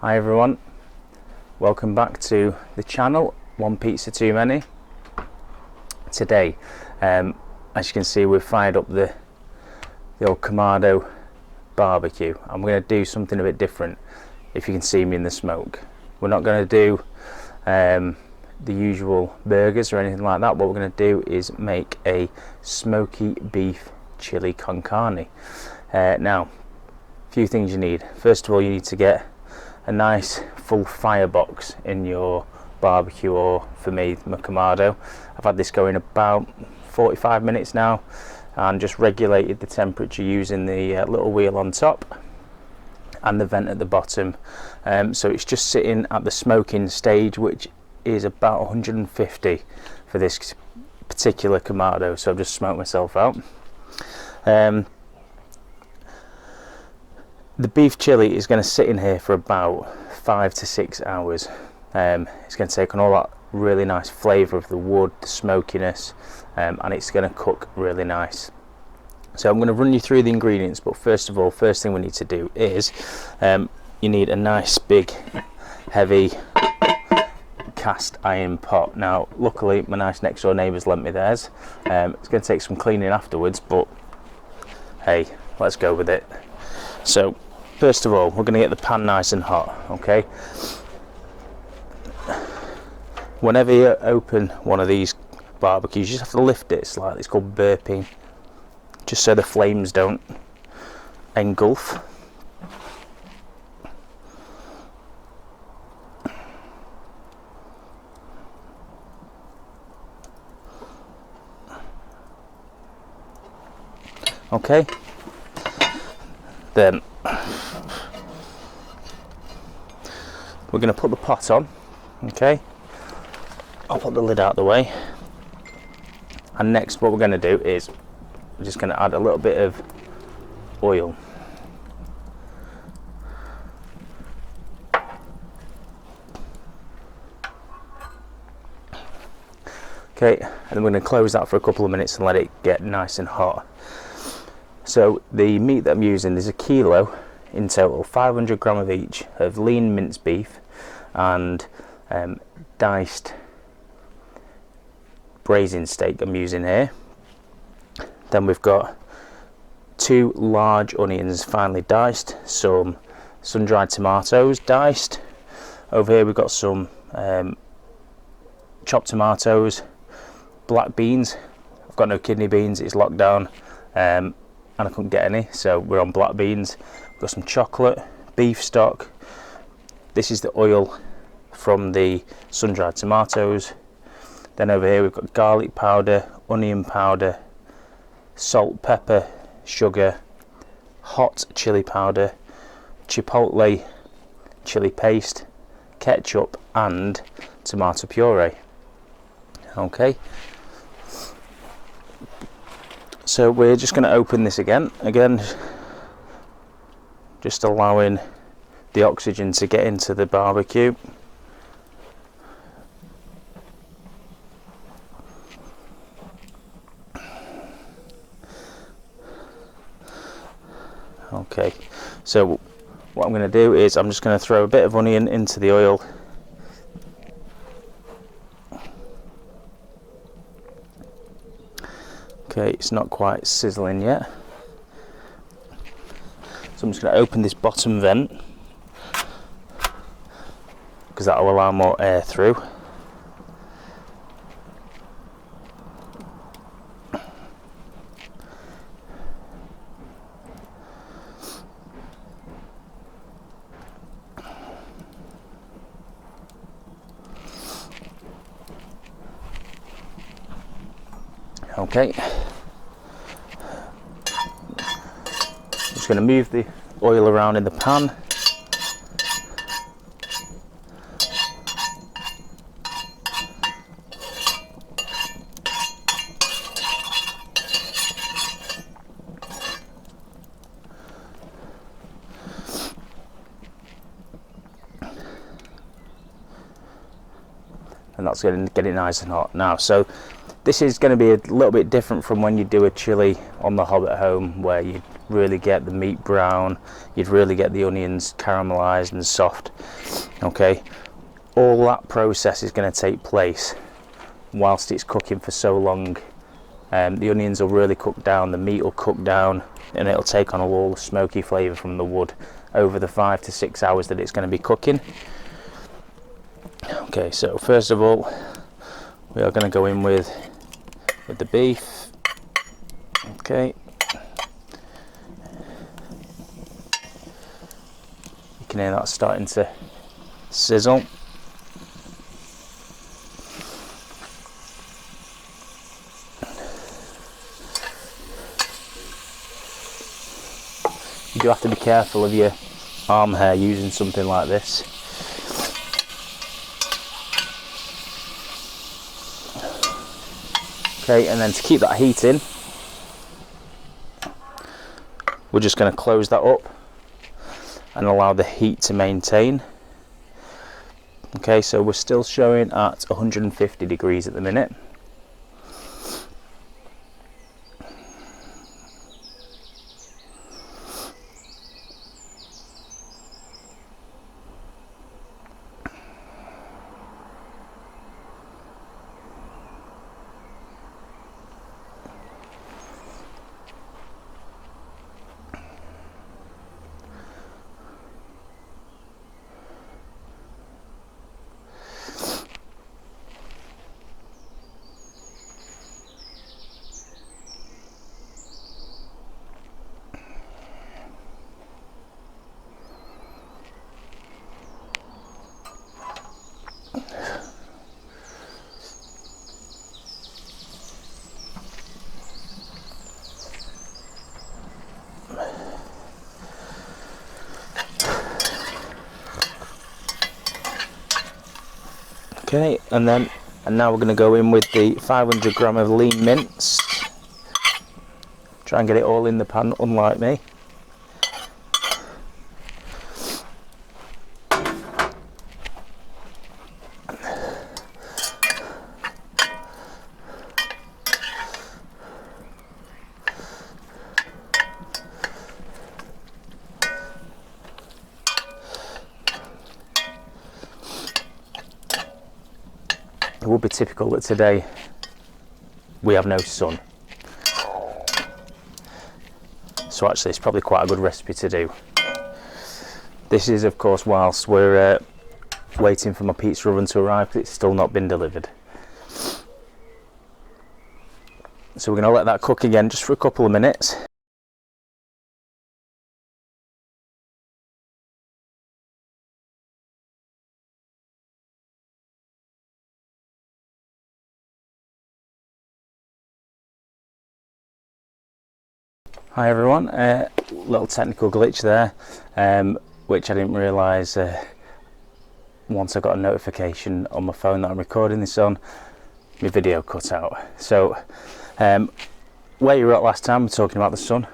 Hi everyone, welcome back to the channel, One Pizza Too Many. Today, as you can see, we've fired up the old Kamado barbecue. I'm going to do something a bit different. If you can see me in the smoke, we're not going to do the usual burgers or anything like that. What we're going to do is make a smoky beef chili con carne. Now, a few things you need. First of all, you need to get a nice full firebox in your barbecue, or for me, my Kamado. I've had this going about 45 minutes now and just regulated the temperature using the little wheel on top and the vent at the bottom. So it's just sitting at the smoking stage, which is about 150 for this particular Kamado. So I've just smoked myself out. The beef chili is going to sit in here for about 5 to 6 hours. It's going to take on all that really nice flavour of the wood, the smokiness, and it's going to cook really nice. So I'm going to run you through the ingredients, but first of all, first thing we need to do is you need a nice big heavy cast iron pot. Now luckily my nice next door neighbours lent me theirs. It's going to take some cleaning afterwards, but hey, let's go with it. So first of all, we're going to get the pan nice and hot, okay? Whenever you open one of these barbecues, you just have to lift it slightly. It's called burping, just so the flames don't engulf. Okay, then we're going to put the pot on. Okay, I'll put the lid out of the way, and next what we're going to do is we're just going to add a little bit of oil. Okay, and then we're going to close that for a couple of minutes and let it get nice and hot. So the meat that I'm using is a kilo in total, 500 gram of each of lean minced beef and diced braising steak I'm using here. Then we've got 2 large onions finely diced, some sun-dried tomatoes diced. Over here we've got some chopped tomatoes, black beans. I've got no kidney beans, it's locked down, and I couldn't get any, so we're on black beans. We've got some chocolate, beef stock. This is the oil from the sun-dried tomatoes. Then over here we've got garlic powder, onion powder, salt, pepper, sugar, hot chili powder, chipotle chili paste, ketchup and tomato puree. Okay, so we're just going to open this again, just allowing the oxygen to get into the barbecue. Okay, so what I'm going to do is I'm just going to throw a bit of onion into the oil. Okay, it's not quite sizzling yet, so I'm just going to open this bottom vent because that will allow more air through. Okay, just going to move the oil around in the pan. And that's going to get it nice and hot now. So This is going to be a little bit different from when you do a chili on the hob at home, where you really get the meat brown, you'd really get the onions caramelized and soft. Okay, all that process is going to take place whilst it's cooking for so long. The onions will really cook down, the meat will cook down, and it'll take on all the smoky flavour from the wood over the 5 to 6 hours that it's going to be cooking. Okay, so first of all, we are going to go in with the beef. Okay, you can hear that starting to sizzle. You do have to be careful of your arm hair using something like this. Okay, and then to keep that heat in, we're just going to close that up and allow the heat to maintain. Okay, so we're still showing at 150 degrees at the minute. Okay, and now we're going to go in with the 500 gram of lean mince. Try and get it all in the pan, unlike me. It would be typical that today we have no sun, so actually it's probably quite a good recipe to do. This is of course whilst we're waiting for my pizza oven to arrive, because it's still not been delivered. So we're going to let that cook again just for a couple of minutes. Hi everyone, little technical glitch there, which I didn't realise once I got a notification on my phone that I'm recording this on, my video cut out. So where you were at last time, we're talking about the sun,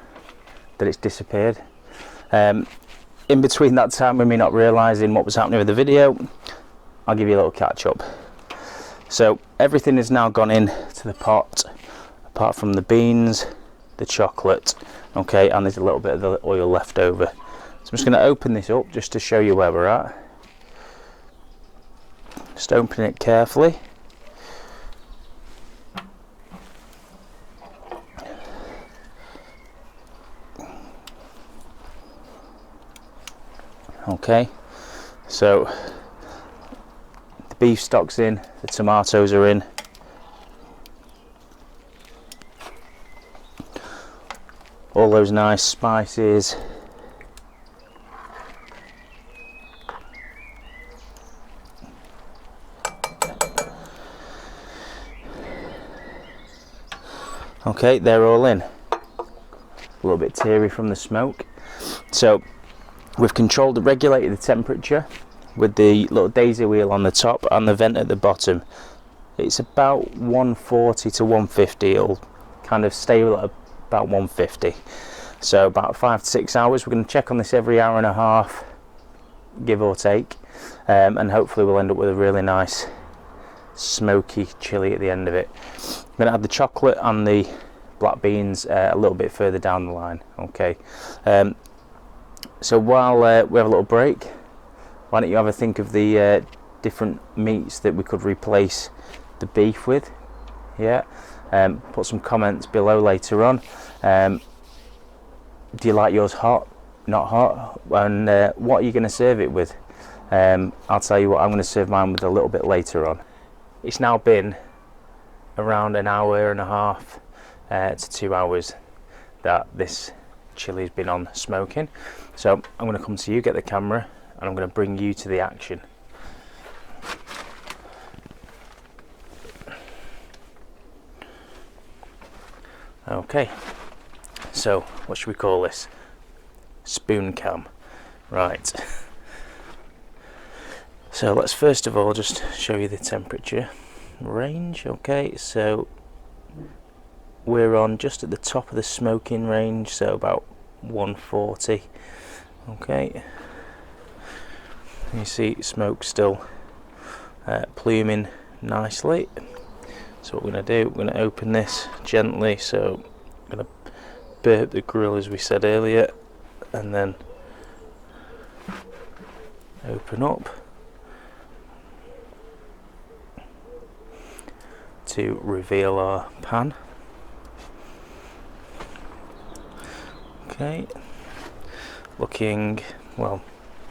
that it's disappeared. In between that time, with me not realising what was happening with the video, I'll give you a little catch up. So everything is now gone in to the pot, apart from the beans, the chocolate, okay, and there's a little bit of the oil left over. So I'm just going to open this up just to show you where we're at. Just open it carefully. Okay, so the beef stock's in, the tomatoes are in. All those nice spices. Okay, they're all in. A little bit teary from the smoke. So we've controlled and regulated the temperature with the little daisy wheel on the top and the vent at the bottom. It's about 140 to 150. It'll kind of stay at about 150. So about 5 to 6 hours. We're going to check on this every hour and a half, give or take, and hopefully we'll end up with a really nice smoky chili at the end of it. I'm going to add the chocolate and the black beans a little bit further down the line. Okay, so while we have a little break, why don't you have a think of the different meats that we could replace the beef with? Yeah, put some comments below later on. Do you like yours hot, not hot, and what are you going to serve it with? I'll tell you what I'm going to serve mine with a little bit later on. It's now been around an hour and a half to 2 hours that this chili's been on smoking. So I'm going to come to you, get the camera, and I'm going to bring you to the action. Okay, so what should we call this? Spoon cam. Right. So let's first of all just show you the temperature range. Okay, so we're on just at the top of the smoking range, so about 140. Okay, you see smoke still pluming nicely. So what we're going to do, we're going to open this gently, so I'm going to burp the grill as we said earlier, and then open up to reveal our pan. Okay, looking, well,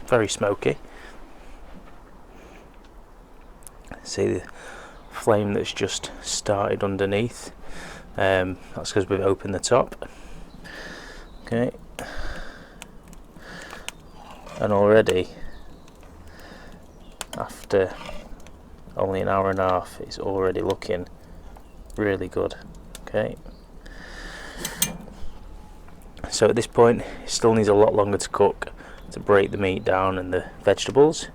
very smoky. See the flame that's just started underneath. That's because we've opened the top. Okay, and already after only an hour and a half it's already looking really good. Okay, so at this point it still needs a lot longer to cook, to break the meat down and the vegetables,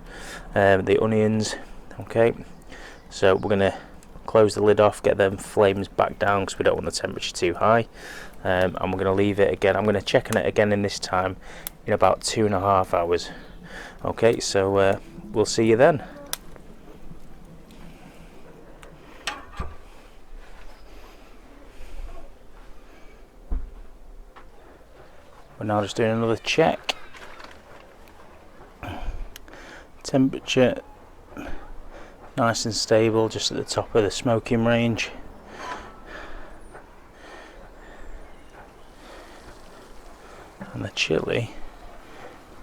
the onions. Okay, so we're going to close the lid off, get them flames back down because we don't want the temperature too high, and we're going to leave it again. I'm going to check on it again in this time in about 2.5 hours. Okay, so we'll see you then. We're now just doing another check. Temperature nice and stable, just at the top of the smoking range. And the chili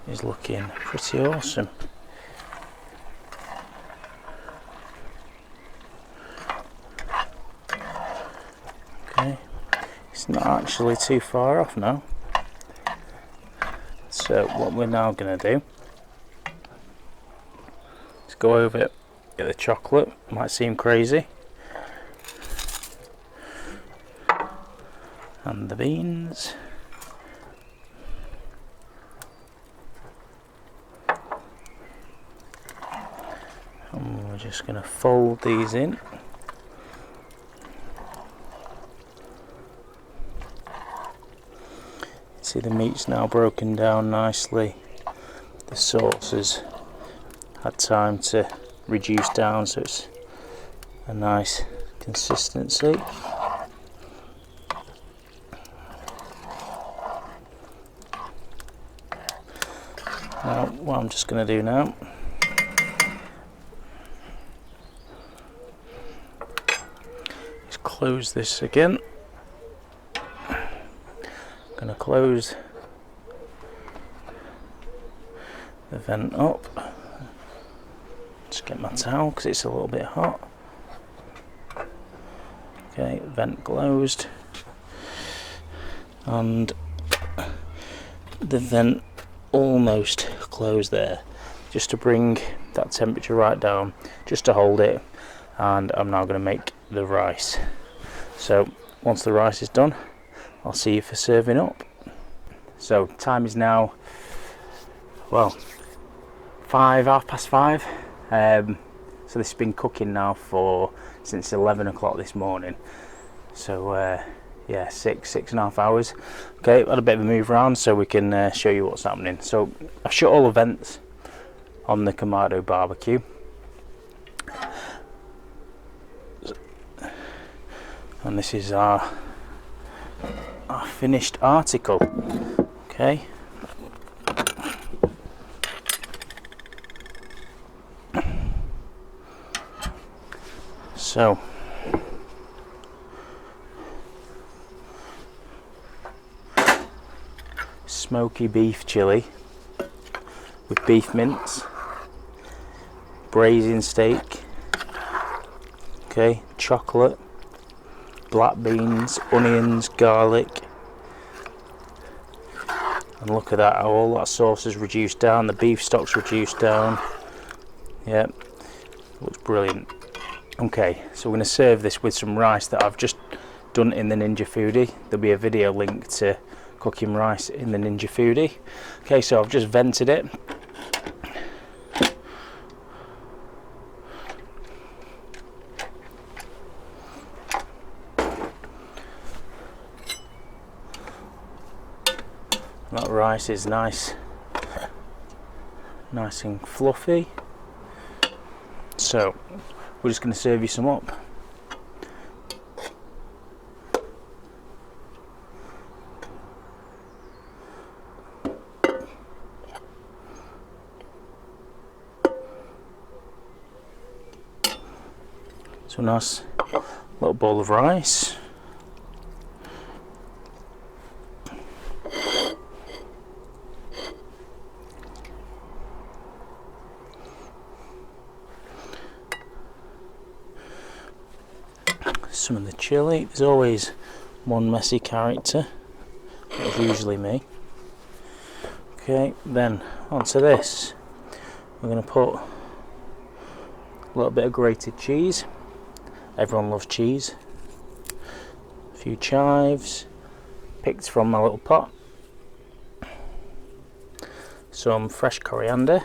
is looking pretty awesome. Okay, it's not actually too far off now. So what we're now going to do is go over it, get the chocolate. Might seem crazy, and the beans, and we're just going to fold these in. See, the meat's now broken down nicely. The sauce has had time to reduce down, so it's a nice consistency. Now, what I'm just going to do now is close this again. Going to close the vent up. Just get my towel because it's a little bit hot. Okay, vent closed, and the vent almost closed there, just to bring that temperature right down, just to hold it. And I'm now going to make the rice. So once the rice is done, I'll see you for serving up. So time is now, well, 5:30. So this has been cooking now since 11 o'clock this morning. So yeah, 6.5 hours. Okay, had a bit of a move around so we can show you what's happening. So I've shut all the vents on the Kamado barbecue. And this is our finished article. Okay. So smoky beef chili with beef mince, braising steak, okay, chocolate, black beans, onions, garlic, and look at that, how all that sauce is reduced down, the beef stock's reduced down. Yep, looks brilliant. Okay, so we're going to serve this with some rice that I've just done in the Ninja Foodi. There'll be a video link to cooking rice in the Ninja Foodi. Okay, so I've just vented it. That rice is nice and fluffy. So we're just going to serve you some up. So a nice little bowl of rice. Some of the chili. There's always one messy character. It's usually me. Okay, then onto this. We're going to put a little bit of grated cheese. Everyone loves cheese. A few chives, picked from my little pot. Some fresh coriander.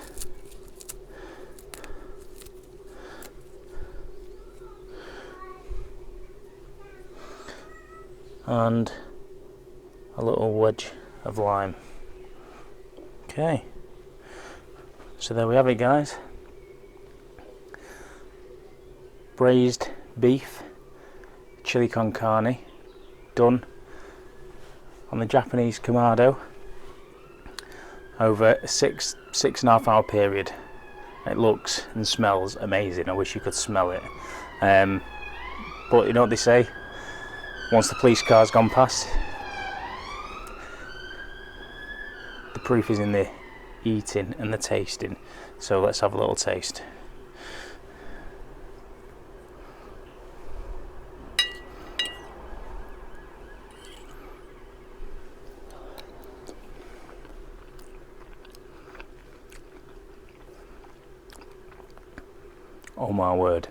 And a little wedge of lime. Okay, so there we have it, guys. Braised beef chili con carne, done on the Japanese Kamado over a 6.5 hour period. It looks and smells amazing. I wish you could smell it, but you know what they say, once the police car's gone past, the proof is in the eating and the tasting. So let's have a little taste. Oh my word.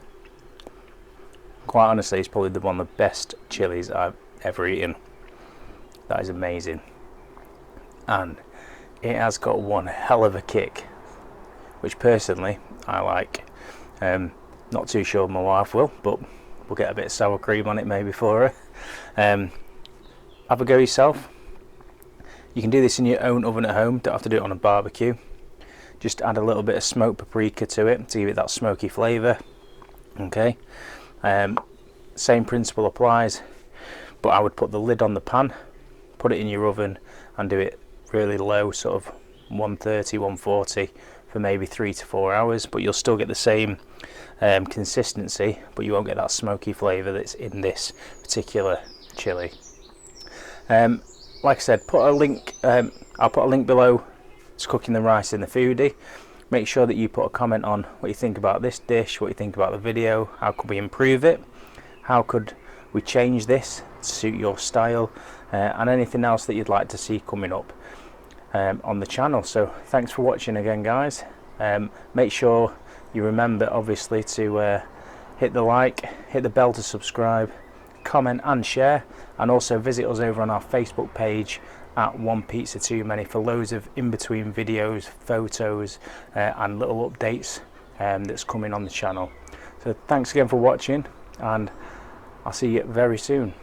Quite honestly, it's probably one of the best chilies I've ever eaten. That is amazing. And it has got one hell of a kick, which personally I like. Not too sure my wife will, but we'll get a bit of sour cream on it maybe for her. Have a go yourself. You can do this in your own oven at home, don't have to do it on a barbecue. Just add a little bit of smoked paprika to it to give it that smoky flavour. Okay, same principle applies, but I would put the lid on the pan, put it in your oven and do it really low, sort of 130, 140 for maybe 3 to 4 hours, but you'll still get the same consistency, but you won't get that smoky flavour that's in this particular chili. Like I said, put a link, I'll put a link below to cooking the rice in the Foodi. Make sure that you put a comment on what you think about this dish, what you think about the video, how could we improve it, how could we change this to suit your style, and anything else that you'd like to see coming up on the channel. So thanks for watching again, guys. Make sure you remember obviously to hit the like, hit the bell to subscribe, comment and share, and also visit us over on our Facebook page at One Pizza Too Many for loads of in-between videos, photos, and little updates that's coming on the channel. So thanks again for watching, and I'll see you very soon.